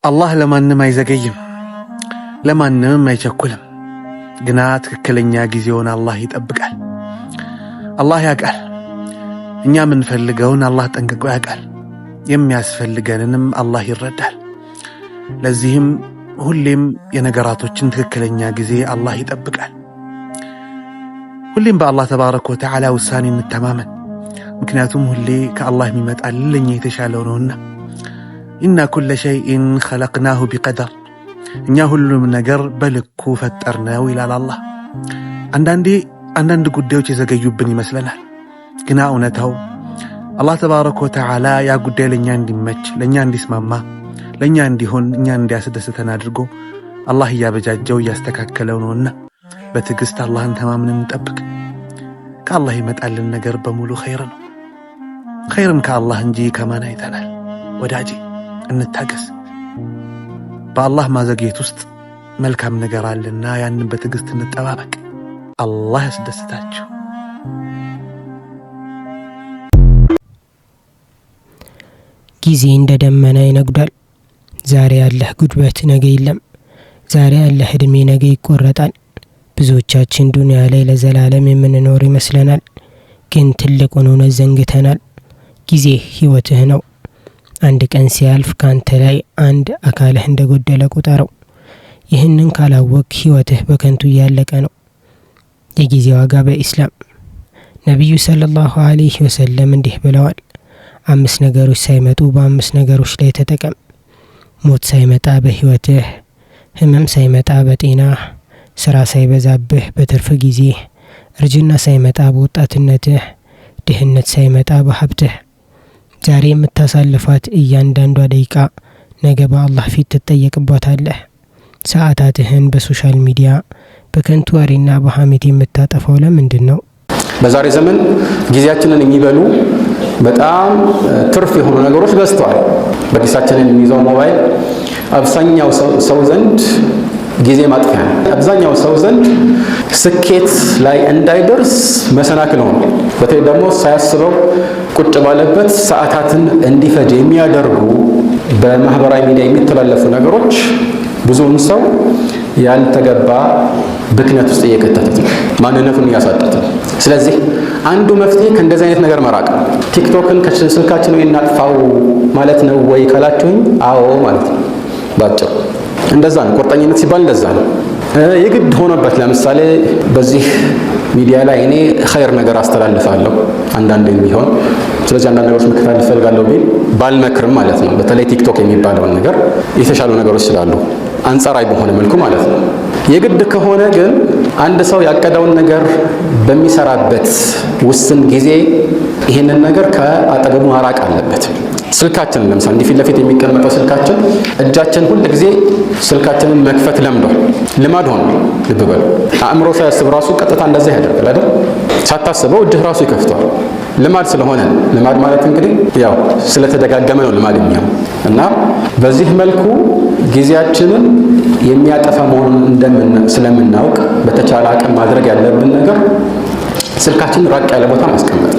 አላህ ለማንም አይዘገይም፣ ለማንም አይቸኩልም። ግና ትክክለኛ ጊዜውን አላህ ይጠብቃል። አላህ ያውቃል። እኛ የምንፈልገውን አላህ ጠንቅቆ ያውቃል። የሚያስፈልገንንም አላህ ይረዳል። ለዚህም ሁሌም የነገራቶችን ትክክለኛ ጊዜ አላህ ይጠብቃል። ሁሌም በአላህ ተባረከ ወተዓላ ውሳኔ እንተማመን። ምክንያቱም ሁሌ ከአላህ የሚመጣልን ለኛ የተሻለው ነውና። ኢና ኩለ ሸይኢን ኸለቅናሁ ቢቀደር፣ እኛ ሁሉም ነገር በልኩ ፈጠርነው ይላል አላህ። አንዳንድ ጉዳዮች የዘገዩብን ይመስለናል። ግና እውነታው አላህ ተባረከ ወተዓላ ያ ጉዳይ ለኛ እንዲመች፣ ለኛ እንዲስማማ፣ ለኛ እንዲሆን፣ እኛ እንዲያስደስተን አድርጎ አላህ እያበጃጀው እያስተካከለው ነውና በትዕግስት አላህን ተማምነን እንጠብቅ። ከአላህ ይመጣልን ነገር በሙሉ ኸይር ነው። ኸይርን ከአላህ እንጂ ከማን አይተናል? ወዳጄ እንታገስ። በአላህ ማዘግየት ውስጥ መልካም ነገር አለና ያንን በትዕግስት እንጠባበቅ። አላህ ያስደስታችሁ። ጊዜ እንደ ደመና ይነጉዳል። ዛሬ ያለህ ጉድበት ነገ የለም። ዛሬ ያለህ እድሜ ነገ ይቆረጣል። ብዙዎቻችን ዱንያ ላይ ለዘላለም የምንኖር ይመስለናል፣ ግን ትልቁን እውነት ዘንግተናል። ጊዜ ህይወትህ ነው። አንድ ቀን ሲያልፍ ካንተ ላይ አንድ አካልህ እንደጎደለ ቁጠረው። ይህንን ካላወቅ ህይወትህ በከንቱ እያለቀ ነው። የጊዜ ዋጋ በኢስላም ነቢዩ ሰለላሁ ዐለይሂ ወሰለም እንዲህ ብለዋል፣ 5 ነገሮች ሳይመጡ በ5 ነገሮች ላይ ተጠቀም። ሞት ሳይመጣ በህይወትህ፣ ህመም ሳይመጣ በጤናህ፣ ስራ ሳይበዛብህ በትርፍ ጊዜ፣ እርጅና ሳይመጣ በወጣትነትህ፣ ድህነት ሳይመጣ በሀብትህ። ዛሬ የምታሳልፋት እያንዳንዷ ደቂቃ ነገ በአላህ ፊት ትጠየቅባታለህ። ሰዓታትህን በሶሻል ሚዲያ በከንቱ ወሬና በሐሜት የምታጠፋው ለምንድን ነው? በዛሬ ዘመን ጊዜያችንን የሚበሉ በጣም ትርፍ የሆኑ ነገሮች በዝተዋል። በኪሳችን የሚይዘው ሞባይል አብዛኛው ሰው ዘንድ ጊዜ ማጥፊያ ነው። አብዛኛው ሰው ዘንድ ስኬት ላይ እንዳይደርስ መሰናክል ነው። በተለይ ደግሞ ሳያስበው ቁጭ ባለበት ሰዓታትን እንዲፈጅ የሚያደርጉ በማህበራዊ ሚዲያ የሚተላለፉ ነገሮች ብዙውን ሰው ያልተገባ ብክነት ውስጥ እየከተቱት ነው፣ ማንነቱን እያሳጡት ነው። ስለዚህ አንዱ መፍትሄ ከእንደዚህ አይነት ነገር መራቅ ነው። ቲክቶክን ከስልካችን እናጥፋው ማለት ነው ወይ ካላችሁኝ፣ አዎ ማለት ነው ባጭሩ። እንደዛ ነው። ቁርጠኝነት ሲባል እንደዛ ነው። የግድ ሆኖበት ለምሳሌ በዚህ ሚዲያ ላይ እኔ ኸይር ነገር አስተላልፋለሁ አንዳንዴም ቢሆን፣ ስለዚህ አንዳንድ ነገሮች መከታተል እፈልጋለሁ ቢል ባልመክርም ማለት ነው። በተለይ ቲክቶክ የሚባለውን ነገር የተሻሉ ነገሮች ስላሉ አንጻራዊ በሆነ መልኩ ማለት ነው። የግድ ከሆነ ግን አንድ ሰው ያቀደውን ነገር በሚሰራበት ውስን ጊዜ ይሄንን ነገር ከአጠገቡ ማራቅ አለበት። ስልካችንን ለምሳሌ እንዲህ ፊት ለፊት የሚቀመጠው ስልካችን እጃችን ሁሉ ጊዜ ስልካችንን መክፈት ለምዷል፣ ልማድ ሆኗል። ልብ በሉ። አእምሮ ሳያስብ ራሱ ቀጥታ እንደዛ ያደርጋል አይደል? ሳታስበው እጅህ ራሱ ይከፍቷል። ልማድ ስለሆነ፣ ልማድ ማለት እንግዲህ ያው ስለተደጋገመ ነው ልማድ የሚሆነው። እና በዚህ መልኩ ጊዜያችንን የሚያጠፋ መሆኑን ስለምናውቅ በተቻለ አቅም ማድረግ ያለብን ነገር ስልካችንን ራቅ ያለ ቦታ ማስቀመጥ።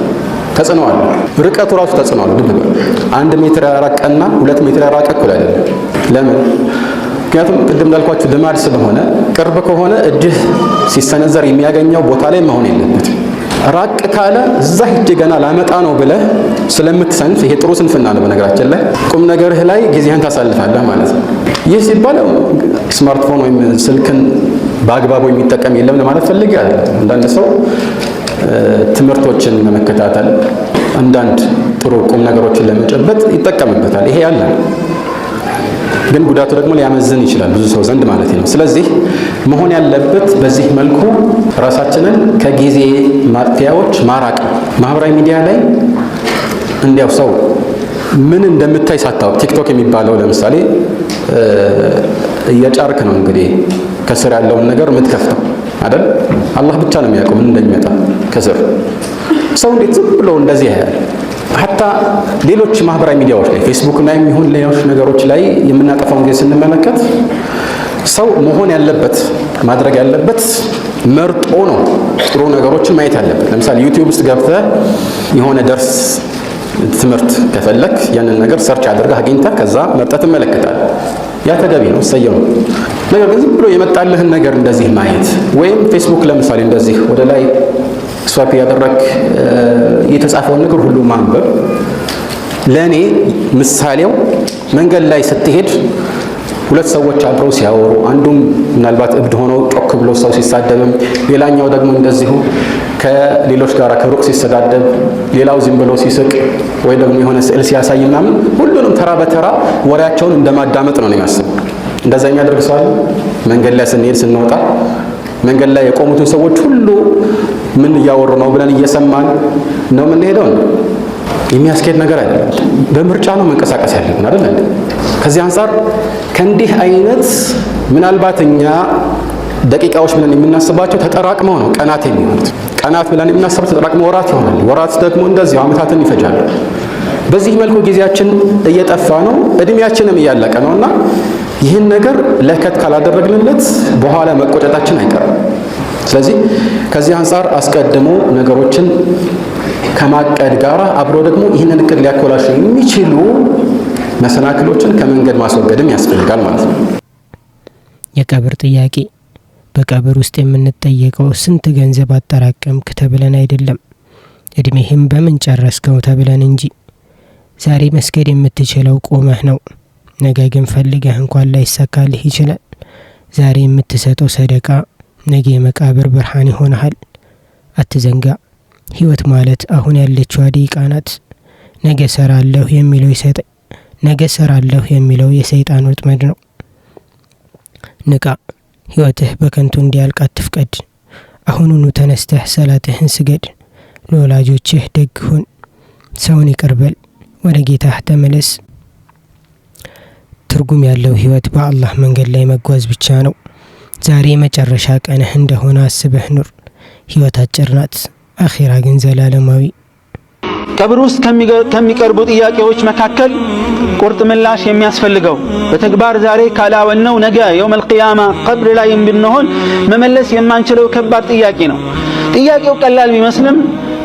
ተጽዕኖ አለ። ርቀቱ ራሱ ተጽዕኖ አለ። ልብ በሉ። 1 ሜትር ያራቀና 2 ሜትር ያራቀ እኩል አይደለም። ለምን? ምክንያቱም ቅድም እንዳልኳችሁ ልማድ ስለሆነ ቅርብ ከሆነ እጅህ ሲሰነዘር የሚያገኘው ቦታ ላይ መሆን የለበትም። ራቅ ካለ እዛ ሂጅ ገና ላመጣ ነው ብለህ ስለምትሰንፍ፣ ይሄ ጥሩ ስንፍና ነው በነገራችን ላይ፣ ቁም ነገርህ ላይ ጊዜህን ታሳልፋለህ ማለት ነው። ይህ ሲባል ስማርትፎን ወይም ስልክን በአግባቡ የሚጠቀም የለም ለማለት ፈልጌ አይደለም። አንዳንድ ሰው ትምህርቶችን ለመከታተል አንዳንድ ጥሩ ቁም ነገሮችን ለመጨበጥ ይጠቀምበታል። ይሄ ያለ ግን ጉዳቱ ደግሞ ሊያመዝን ይችላል ብዙ ሰው ዘንድ ማለት ነው። ስለዚህ መሆን ያለበት በዚህ መልኩ ራሳችንን ከጊዜ ማጥፊያዎች ማራቅ። ማህበራዊ ሚዲያ ላይ እንዲያው ሰው ምን እንደምታይ ሳታውቅ ቲክቶክ የሚባለው ለምሳሌ እየጫርክ ነው እንግዲህ ከስር ያለውን ነገር የምትከፍተው አይደል? አላህ ብቻ ነው የሚያውቀው ምን እንደሚመጣ ከስር። ሰው እንዴት ዝም ብሎ እንደዚህ ያያል? ሐታ ሌሎች ማህበራዊ ሚዲያዎች ላይ ፌስቡክ ላይ የሚሆን ሌሎች ነገሮች ላይ የምናጠፋውን ጊዜ ስንመለከት ሰው መሆን ያለበት ማድረግ ያለበት መርጦ ነው ጥሩ ነገሮችን ማየት ያለበት። ለምሳሌ ዩቲዩብ ውስጥ ገብተህ የሆነ ደርስ ትምህርት ከፈለክ ያንን ነገር ሰርች አድርገህ አግኝተህ ከዛ መርጠህ ትመለከታለህ። ያ ተገቢ ነው፣ ሰየው። ነገር ግን ዝም ብሎ የመጣልህን ነገር እንደዚህ ማየት ወይም ፌስቡክ ለምሳሌ እንደዚህ ወደ ላይ ስዋይፕ ያደረክ የተጻፈውን ነገር ሁሉ ማንበብ ለኔ ምሳሌው መንገድ ላይ ስትሄድ ሁለት ሰዎች አብረው ሲያወሩ አንዱም ምናልባት እብድ ሆኖ ጮክ ብሎ ሰው ሲሳደብም ሌላኛው ደግሞ እንደዚሁ ከሌሎች ጋር ከሩቅ ሲሰዳደብ ሌላው ዝም ብሎ ሲስቅ ወይ ደግሞ የሆነ ስዕል ሲያሳይ ምናምን ሁሉንም ተራ በተራ ወሬያቸውን እንደማዳመጥ ነው የሚያስበው። እንደዛ የሚያደርግ ሰው አለ? መንገድ ላይ ስንሄድ ስንወጣ መንገድ ላይ የቆሙትን ሰዎች ሁሉ ምን እያወሩ ነው ብለን እየሰማን ነው የምንሄደው። የሚያስኬድ ነገር አይደለም። በምርጫ ነው መንቀሳቀስ ያለብን አይደል? ከዚህ አንፃር ከእንዲህ አይነት ምናልባት እኛ ደቂቃዎች ብለን የምናስባቸው ተጠራቅመው ነው ቀናት የሚሆኑት። ቀናት ብለን የምናስባቸው ተጠራቅመው ወራት ይሆናል። ወራት ደግሞ እንደዚሁ ዓመታትን ይፈጃሉ። በዚህ መልኩ ጊዜያችን እየጠፋ ነው፣ እድሜያችንም እያለቀ ነውና ይህን ነገር ለከት ካላደረግንለት በኋላ መቆጨታችን አይቀርም። ስለዚህ ከዚህ አንፃር አስቀድሞ ነገሮችን ከማቀድ ጋር አብሮ ደግሞ ይህንን እቅድ ሊያኮላሹ የሚችሉ መሰናክሎችን ከመንገድ ማስወገድም ያስፈልጋል ማለት ነው። የቀብር ጥያቄ በቀብር ውስጥ የምንጠየቀው ስንት ገንዘብ አጠራቀምክ ተብለን አይደለም፣ እድሜህም በምን ጨረስከው ተብለን እንጂ። ዛሬ መስገድ የምትችለው ቆመህ ነው። ነገ ግን ፈልገህ እንኳን ላይሳካልህ ይችላል። ዛሬ የምትሰጠው ሰደቃ ነገ የመቃብር ብርሃን ይሆናል። አትዘንጋ። ህይወት ማለት አሁን ያለችው ደቂቃ ናት። ነገ ሰራለሁ የሚለው የሰይጣን ወጥመድ ነው። ንቃ። ህይወትህ በከንቱ እንዲያልቅ አትፍቀድ። አሁኑኑ ተነስተህ ሰላትህን ስገድ። ለወላጆችህ ደግ ሁን። ሰውን ይቅር በል። ወደ ጌታህ ተመለስ። ትርጉም ያለው ህይወት በአላህ መንገድ ላይ መጓዝ ብቻ ነው። ዛሬ መጨረሻ ቀንህ እንደሆነ አስበህ ኑር። ህይወት አጭር ናት፣ አኺራ ግን ዘላለማዊ። ቀብር ውስጥ ከሚቀርቡ ጥያቄዎች መካከል ቁርጥ ምላሽ የሚያስፈልገው በተግባር ዛሬ ካላወልነው ነገ የውመል ቂያማ ቀብር ላይ ብንሆን መመለስ የማንችለው ከባድ ጥያቄ ነው። ጥያቄው ቀላል ቢመስልም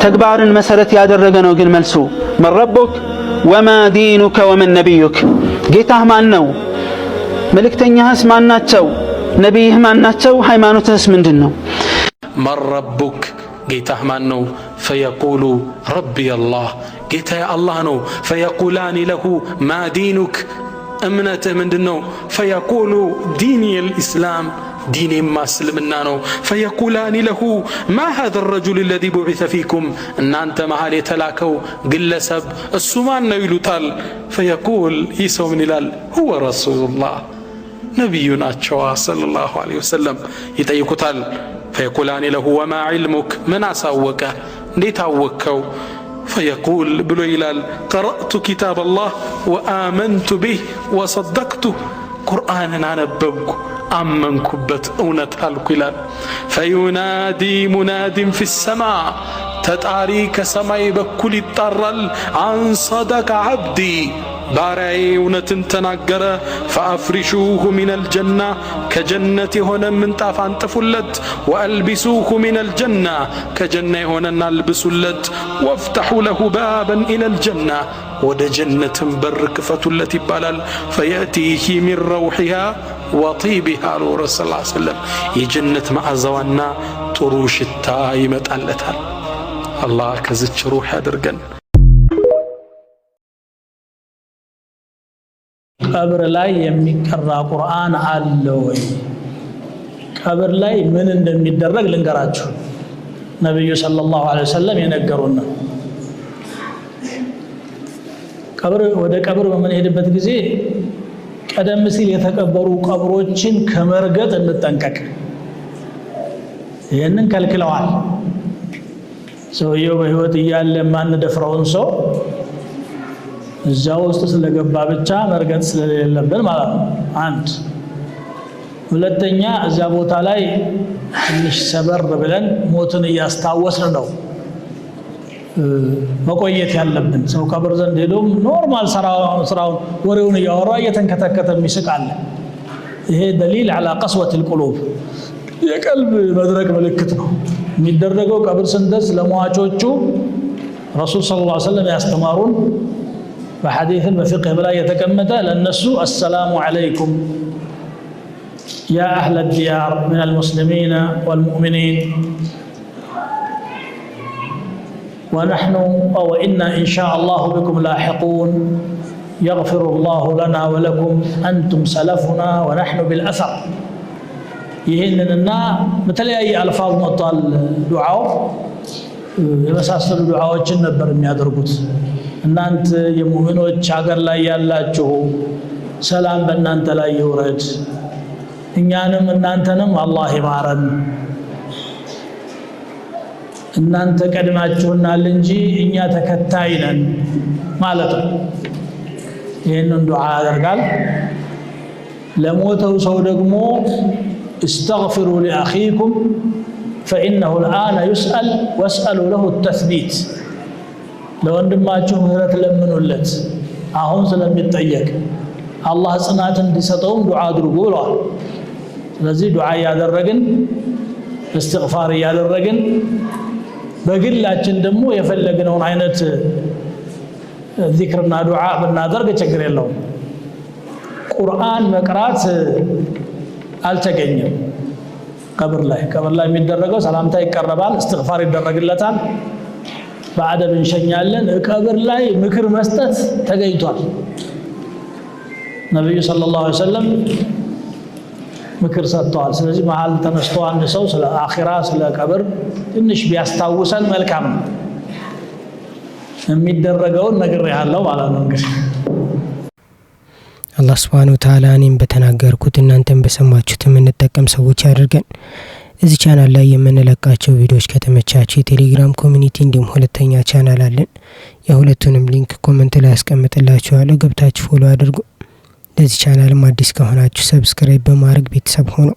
ተግባርን መሰረት ያደረገ ነው። ግን መልሱ መን ረቡክ ወማ ዲኑከ ወመን ነቢዩክ፣ ጌታህ ማን ነው? መልእክተኛህስ ማን ናቸው? ነቢይህ ማን ናቸው? ሃይማኖትህስ ምንድን ነው? መን ረቡክ፣ ጌታህ ማን ነው? ፈየቁሉ ረቢ አላህ፣ ጌታዬ አላህ ነው። ፈየቁላኒ ለሁ ማ ዲኑክ፣ እምነትህ ምንድን ነው? ፈየቁሉ ዲኒ ልእስላም፣ ዲኔማ እስልምና ነው። ፈየቁላኒ ለሁ ማ ሃዛ ረጁል አለዚ ቡዒሰ ፊኩም፣ እናንተ መሃል የተላከው ግለሰብ እሱ ማን ነው ይሉታል። ፈየቁል፣ ይህ ሰው ምን ይላል? ሁወ ረሱሉላህ፣ ነቢዩ ናቸዋ ሰለላሁ ዐለይሂ ወሰለም። ይጠይቁታል። ፈየቁላኒ ለሁ ወማ ዒልሙክ፣ ምን አሳወቀ? እንዴት አወቅከው? ፈየቁል ብሎ ይላል ቀረእቱ ኪታብ አላህ ወአመንቱ ቢህ ወሰደቅቱ፣ ቁርአንን አነበብኩ አመንኩበት እውነት አልኩ ይላል። ፈዩናዲ ሙናዲን ፊ ሰማ፣ ተጣሪ ከሰማይ በኩል ይጣራል። አን ሰደቀ ዓብዲ፣ ባሪያዬ እውነትን ተናገረ። ፈአፍሪሹሁ ሚነል ጀና፣ ከጀነት የሆነ ምንጣፍ አንጥፉለት። ወአልቢሱሁ ሚነል ጀና፣ ከጀና የሆነን አልብሱለት። ወፍተሑ ለሁ ባበን ኢለል ጀና፣ ወደ ጀነትም በር ክፈቱለት ይባላል። ፈየእቲሂ ሚን ረውሒሃ ወጢቢሃ አሉ ረሱል ሰለላሁ ዐለይሂ ወሰለም፣ የጀነት መዓዛዋና ጥሩ ሽታ ይመጣለታል። አላህ ከዚች ሩህ ያድርገን። ቀብር ላይ የሚቀራ ቁርአን አለ ወይ? ቀብር ላይ ምን እንደሚደረግ ልንገራችሁ። ነብዩ ሰለላሁ ዐለይሂ ወሰለም የነገሩን ነው። ወደ ቀብር በምንሄድበት ጊዜ ቀደም ሲል የተቀበሩ ቀብሮችን ከመርገጥ እንጠንቀቅ። ይህንን ከልክለዋል። ሰውየው በህይወት እያለ ማንደፍረውን ሰው እዛ ውስጥ ስለገባ ብቻ መርገጥ ስለሌለብን ማለት ነው። አንድ ሁለተኛ፣ እዛ ቦታ ላይ ትንሽ ሰበር ብለን ሞትን እያስታወስን ነው መቆየት ያለብን። ሰው ቀብር ዘንድ ሄዶም ኖርማል ስራውን ወሬውን እያወራ እየተንከተከተ የሚስቃል። ይሄ ደሊል አላ ቀስወት ልቁሉብ፣ የቀልብ መድረቅ ምልክት ነው። የሚደረገው ቀብር ስንደርስ ለሟቾቹ ረሱል ሰለላሁ ዐለይሂ ወሰለም ያስተማሩን بحديث بفقه بلا يتكمت للنسو السلام عليكم يا أهل الديار من المسلمين والمؤمنين ونحن أو إنا إن شاء الله بكم لاحقون يغفر الله لنا ولكم أنتم سلفنا ونحن بالأثر يهننا مثل أي ألفاظ مطال دعاء يمساسل دعاء نبر የሚያደርጉት እናንተ የሙእሚኖች ሀገር ላይ ያላችሁ ሰላም በእናንተ ላይ ይውረድ እኛንም እናንተንም አላህ ይማረን እናንተ ቀድማችሁናል እንጂ እኛ ተከታይ ነን ማለት ነው ይሄንን ዱዓ ያደርጋል ለሞተው ሰው ደግሞ استغفروا لاخيكم فانه الان يسال واسالوا له التثبيت ለወንድማችሁ ምህረት ለምኑለት አሁን ስለሚጠየቅ አላህ ጽናት እንዲሰጠው ዱዓ አድርጉ ብለዋል ስለዚህ ዱዓ ያደረግን استغفار ያደረግን በግላችን ደግሞ የፈለግነውን አይነት ዚክርና ዱዓ ብናደርግ ችግር የለውም ቁርአን መቅራት አልተገኘም ቀብር ላይ የሚደረገው ሰላምታ ይቀርባል استغفار ይደረግለታል በአደብ እንሸኛለን ቀብር ላይ ምክር መስጠት ተገኝቷል ነብዩ ሰለላሁ ዐለይሂ ወሰለም ምክር ሰጥተዋል ስለዚህ መሃል ተነስቶ አንድ ሰው ስለ አኺራ ስለ ቀብር ትንሽ ቢያስታውሰን መልካም ነው የሚደረገውን ነገር ያለው ማለት ነው እንግዲህ አላህ Subhanahu Wa Ta'ala እኔም በተናገርኩት እናንተም በሰማችሁት የምንጠቀም ሰዎች ያድርገን እዚህ ቻናል ላይ የምንለቃቸው ቪዲዮዎች ከተመቻችሁ የቴሌግራም ኮሚኒቲ እንዲሁም ሁለተኛ ቻናል አለን የሁለቱንም ሊንክ ኮሜንት ላይ አስቀምጥላችኋለሁ ገብታችሁ ፎሎ አድርጉ ለዚህ ቻናልም አዲስ ከሆናችሁ ሰብስክራይብ በማድረግ ቤተሰብ ሆኖ